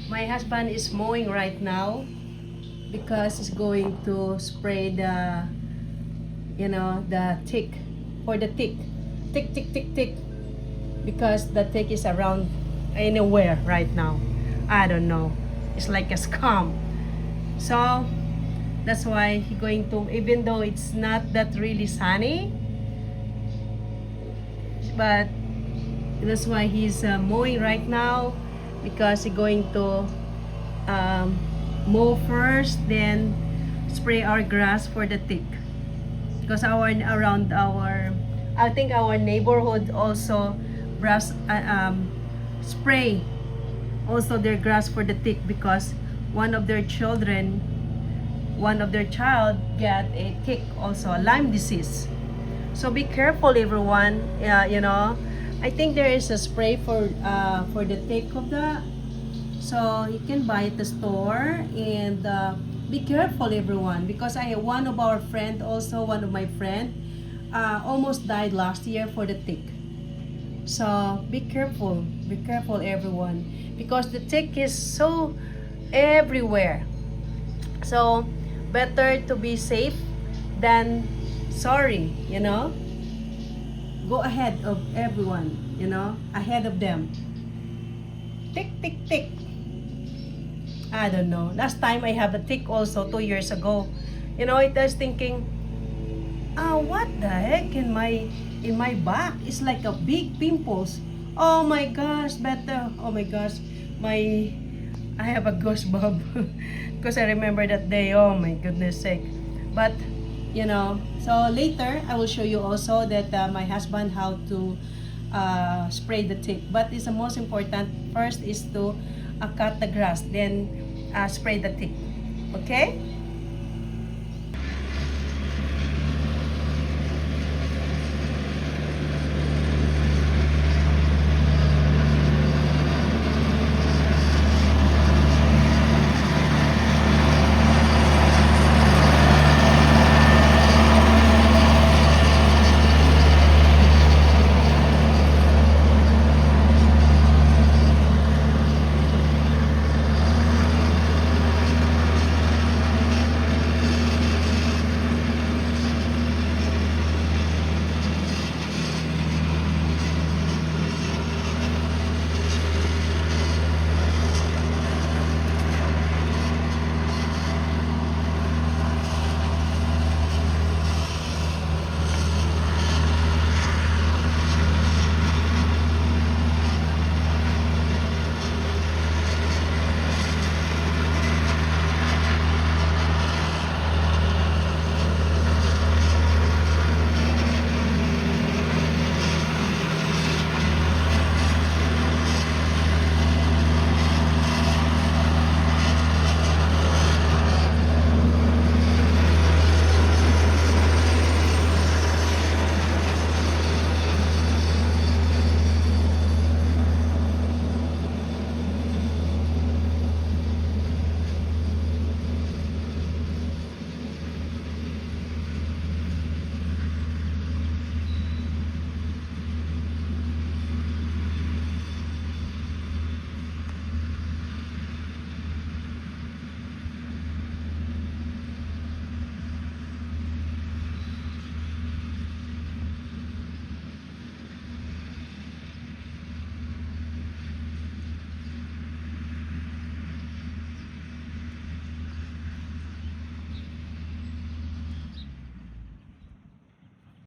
My husband is mowing right now because he's going to spray the, the tick, for the tick. Tick, tick, tick, tick. Because the tick is around anywhere right now. I don't know. It's like a scam. So, that's why he's going to, even though it's not that really sunny, but that's why he's mowing right now, because he's going to mow first, then spray our grass for the tick. Because I think our neighborhood also spray also their grass for the tick, because one of their child got a tick, also a Lyme disease. So be careful, everyone. I think there is a spray for the tick of that. So you can buy at the store, and be careful, everyone, because one of my friend almost died last year for the tick. So be careful, everyone, because the tick is so everywhere. So better to be safe than sorry. Go ahead of everyone, ahead of them. Tick, tick, tick. I don't know. Last time I have a tick also 2 years ago. I was thinking, what the heck in my back? It's like a big pimples. Oh my gosh, better. Oh my gosh, I have a goosebump because I remember that day. Oh my goodness sake. But so later I will show you also that my husband how to spray the tick. But it's the most important. First is to cut the grass, then spray the tick. Okay?